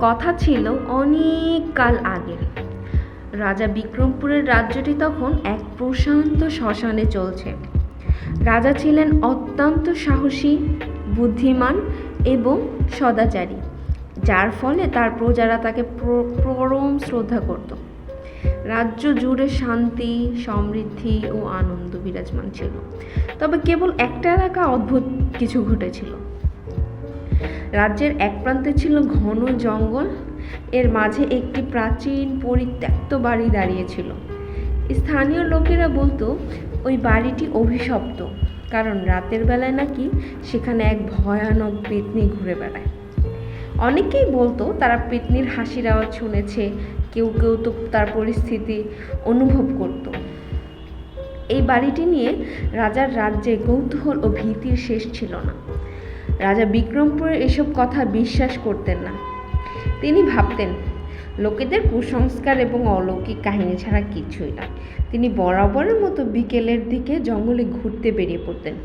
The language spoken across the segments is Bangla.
কথা ছিল অনেক কাল আগের। রাজা বিক্রমপুরের রাজ্যটি তখন এক প্রশান্ত শ্মশানে চলছে। রাজা ছিলেন অত্যন্ত সাহসী, বুদ্ধিমান এবং সদাচারী, যার ফলে তার প্রজারা তাকে পরম শ্রদ্ধা করত। রাজ্য জুড়ে শান্তি, সমৃদ্ধি ও আনন্দ বিরাজমান ছিল। তবে কেবল একটা এলাকা অদ্ভুত কিছু ঘটেছিল। রাজ্যের এক প্রান্তে ছিল ঘন জঙ্গল, এর মাঝে একটি প্রাচীন পরিত্যক্ত বাড়ি দাঁড়িয়েছিল। স্থানীয় লোকেরা বলতো ওই বাড়িটি অভিশপ্ত, কারণ রাতের বেলায় নাকি সেখানে এক ভয়ানক পেত্নী ঘুরে বেড়ায়। অনেকেই বলতো তারা পেত্নীর হাসির আওয়াজ শুনেছে, কেউ কেউ তো তার পরিস্থিতি অনুভব করত। এই বাড়িটি নিয়ে রাজার রাজ্যে কৌতূহল ও ভীতির শেষ ছিল না। রাজা বিক্রমপুরের এসব কথা বিশ্বাস করতেন না। তিনি ভাবতেন লোকেদের কুসংস্কার এবং অলৌকিক কাহিনী ছাড়া কিছুই না। তিনি বরাবরের মতো বিকেলের দিকে জঙ্গলে ঘুরতে বেরিয়ে পড়তেন,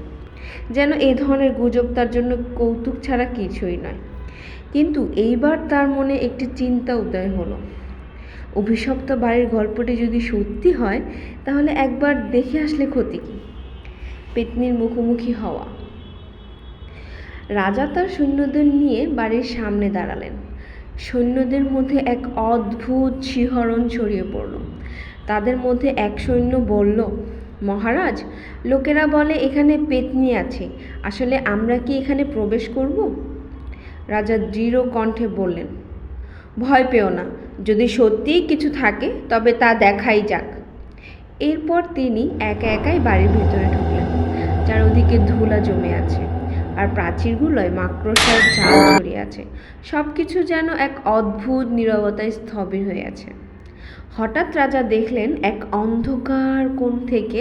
যেন এই ধরনের গুজব তার জন্য কৌতুক ছাড়া কিছুই নয়। কিন্তু এইবার তার মনে একটি চিন্তা উদয় হলো। অভিশপ্ত বাড়ির গল্পটি যদি সত্যি হয়, তাহলে একবার দেখে আসলে ক্ষতি কি? পেত্নীর মুখোমুখি হওয়া। রাজা তার সৈন্যদের নিয়ে বাড়ির সামনে দাঁড়ালেন। সৈন্যদের মধ্যে এক অদ্ভুত শিহরণ ছড়িয়ে পড়ল। তাদের মধ্যে এক সৈন্য বলল, মহারাজ, লোকেরা বলে এখানে পেত্নী আছে, আসলে আমরা কি এখানে প্রবেশ করব? রাজা দৃঢ় কণ্ঠে বললেন, ভয় পেও না, যদি সত্যিই কিছু থাকে তবে তা দেখাই যাক। এরপর তিনি একা একাই বাড়ির ভেতরে ঢুকলেন। চারদিকে ধুলা জমে আছে, আর প্রাচীরগুলোয় মাকড়সার জাল ছড়িয়ে আছে। সব কিছু যেন এক অদ্ভুত নীরবতায় স্থবির হয়ে আছে। হঠাৎ রাজা দেখলেন এক অন্ধকার কোণ থেকে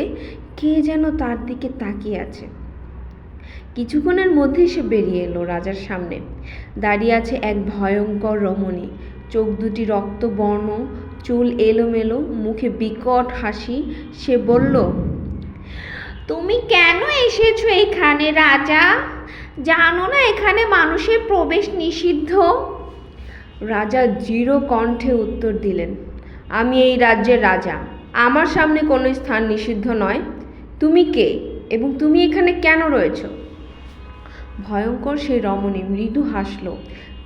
কে যেন তার দিকে তাকিয়ে আছে। কিছুক্ষণের মধ্যেই সে বেরিয়ে এলো রাজার সামনে। দাঁড়িয়ে আছে এক ভয়ঙ্কর রমণী, চোখ দুটি রক্তবর্ণ, চুল এলোমেলো, মুখে বিকট হাসি। সে বলল, তুমি কেন এসেছো এখানে রাজা? জানো না এখানে মানুষের প্রবেশ নিষিদ্ধ? রাজা দৃঢ় কণ্ঠে উত্তর দিলেন, আমি এই রাজ্যের রাজা, আমার সামনে কোনো স্থান নিষিদ্ধ নয়। তুমি কে এবং তুমি এখানে কেন রয়েছ? ভয়ঙ্কর সেই রমণী মৃদু হাসল।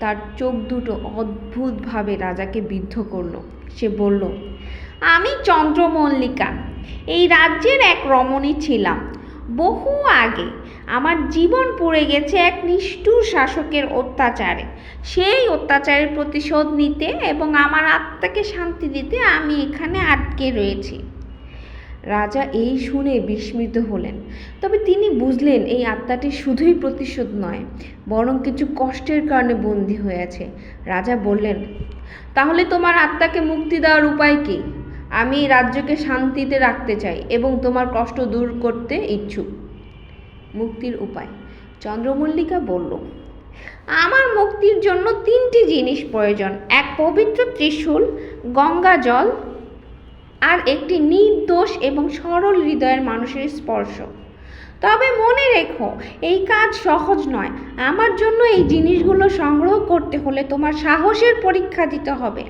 তার চোখ দুটো অদ্ভুতভাবে রাজাকে বিদ্ধ করল। সে বলল, আমি চন্দ্রমল্লিকা, এই রাজ্যের এক রমণী ছিলাম। বহু আগে আমার জীবন পড়ে গেছে এক নিষ্ঠুর শাসকের অত্যাচারে। সেই অত্যাচারের প্রতিশোধ নিতে এবং আমার আত্মাকে শান্তি দিতে আমি এখানে আটকে রয়েছি। রাজা এই শুনে বিস্মিত হলেন। তবে তিনি বুঝলেন এই আত্মাটি শুধুই প্রতিশোধ নয়, বরং কিছু কষ্টের কারণে বন্দী হয়ে আছে। রাজা বললেন, তাহলে তোমার আত্মাকে মুক্তি দেওয়ার উপায় কি? আমি এই রাজ্যকে শান্তিতে রাখতে চাই এবং তোমার কষ্ট দূর করতে ইচ্ছুক। মুক্তির উপায়? চন্দ্রমল্লিকা বলল, আমার মুক্তির জন্য 3টি জিনিস প্রয়োজন, এক পবিত্র ত্রিশূল, গঙ্গা জল, আর একটি নির্দোষ এবং সরল হৃদয়ের মানুষের স্পর্শ। তবে মনে রেখো, এই কাজ সহজ নয়। আমার জন্য এই জিনিসগুলো সংগ্রহ করতে হলে তোমার সাহসের পরীক্ষা দিতে হবে।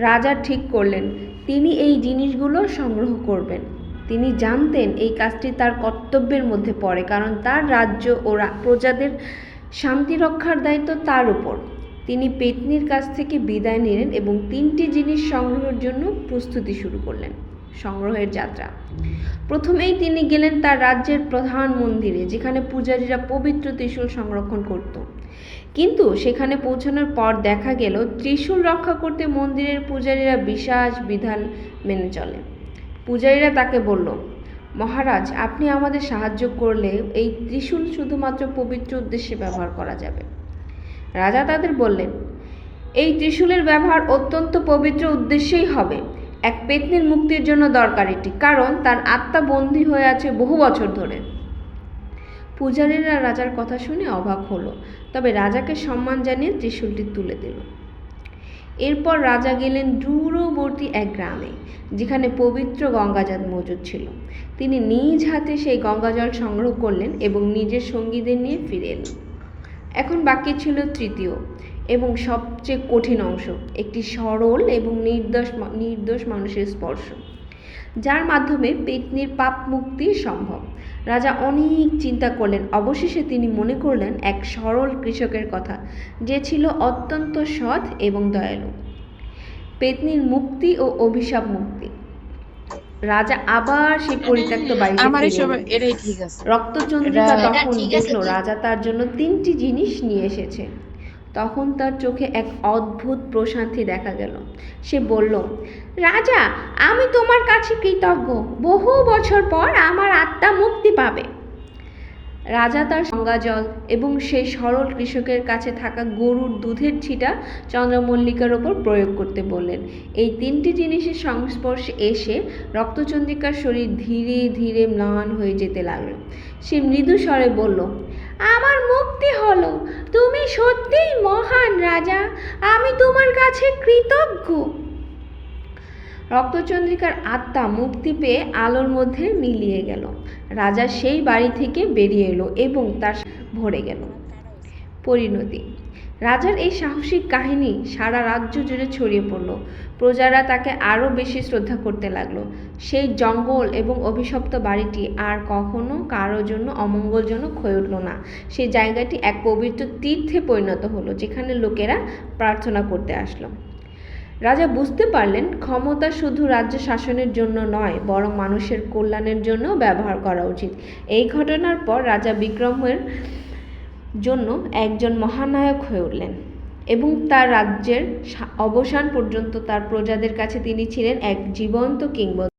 রাজা ঠিক করলেন তিনি এই জিনিসগুলো সংগ্রহ করবেন। তিনি জানতেন এই কাজটি তার কর্তব্যের মধ্যে পড়ে, কারণ তার রাজ্য ও প্রজাদের শান্তি রক্ষার দায়িত্ব তার উপর। তিনি পেত্নীর কাছ থেকে বিদায় নিলেন এবং 3টি জিনিস সংগ্রহের জন্য প্রস্তুতি শুরু করলেন। সংগ্রহের যাত্রা। প্রথমেই তিনি গেলেন তার রাজ্যের প্রধান মন্দিরে, যেখানে পূজারীরা পবিত্র ত্রিশূল সংরক্ষণ করত। কিন্তু সেখানে পৌঁছানোর পর দেখা গেল ত্রিশূল রক্ষা করতে মন্দিরের পূজারীরা বিশেষ বিধান মেনে চলে। পূজারীরা তাকে বলল, মহারাজ, আপনি আমাদের সাহায্য করলে এই ত্রিশূল শুধুমাত্র পবিত্র উদ্দেশ্যে ব্যবহার করা যাবে। রাজা তাদের বললেন, এই ত্রিশূলের ব্যবহার অত্যন্ত পবিত্র উদ্দেশ্যেই হবে। এক পেত্নীর মুক্তির জন্য দরকার এটি, কারণ তার আত্মা বন্দী হয়ে আছে বহু বছর ধরে। পূজারীরা রাজার কথা শুনে অবাক হলো, তবে রাজাকে সম্মান জানিয়ে ত্রিশূলটি তুলে দিল। এরপর রাজা গেলেন দূরবর্তী এক গ্রামে, যেখানে পবিত্র গঙ্গাজল মজুদ ছিল। তিনি নিজ হাতে সেই গঙ্গাজল সংগ্রহ করলেন এবং নিজের সঙ্গীদের নিয়ে ফিরে এলেন। এখন বাকি ছিল তৃতীয় এবং সবচেয়ে কঠিন অংশ, একটি সরল এবং নির্দোষ মানুষের স্পর্শ, যার মাধ্যমে পেত্নীর পাপ মুক্তি সম্ভব। রাজা অনেক চিন্তা করলেন। অবশেষে তিনি মনে করলেন এক সরল কৃষকের কথা, যে ছিল অত্যন্ত সৎ এবং দয়ালু। পেত্নীর মুক্তি ও অভিশাপ মুক্তি। রাজা আবার সেই পরিত্যক্ত বাড়িতে ফিরে এলেন। রক্তচন্দ্রিকা তখন দেখলো রাজা তার জন্য 3টি জিনিস নিয়ে এসেছে। তখন তার চোখে এক অদ্ভুত প্রশান্তি দেখা গেল। সে বলল, রাজা, আমি তোমার কাছে কৃতজ্ঞ। বহু বছর পর আমার আত্মা মুক্তি পাবে। রাজা তার গঙ্গাজল এবং সেই সরল কৃষকের কাছে থাকা গরুর দুধের ছিটা চন্দ্রমল্লিকার ওপর প্রয়োগ করতে বললেন। এই 3টি জিনিসের সংস্পর্শে এসে রক্তচন্দ্রিকার শরীর ধীরে ধীরে ম্লান হয়ে যেতে লাগলো। সে মৃদু স্বরে বলল, আমার মুক্তি হলো। তুমি সত্যিই মহান রাজা, আমি তোমার কাছে কৃতজ্ঞ। রক্তচন্দ্রিকার আত্মা মুক্তি পেয়ে আলোর মধ্যে মিলিয়ে গেল। রাজা সেই বাড়ি থেকে বেরিয়ে এলো এবং তার ভরে গেল। পরিণতি। রাজার এই সাহসিক কাহিনী সারা রাজ্য জুড়ে ছড়িয়ে পড়ল। প্রজারা তাকে আরও বেশি শ্রদ্ধা করতে লাগলো। সেই জঙ্গল এবং অভিশপ্ত বাড়িটি আর কখনো কারোর জন্য অমঙ্গলজনক হয়ে উঠল না। সেই জায়গাটি এক পবিত্র তীর্থে পরিণত হলো, যেখানে লোকেরা প্রার্থনা করতে আসলো। রাজা বুঝতে পারলেন ক্ষমতা শুধু রাজ্য শাসনের জন্য নয়, বরং মানুষের কল্যাণের জন্য ব্যবহার করা উচিত। এই ঘটনার পর রাজা বিক্রমের জন্য একজন মহানায়ক হয়ে উঠলেন এবং তার রাজ্যের অবসান পর্যন্ত তার প্রজাদের কাছে তিনি ছিলেন এক জীবন্ত কিংবদন্তি।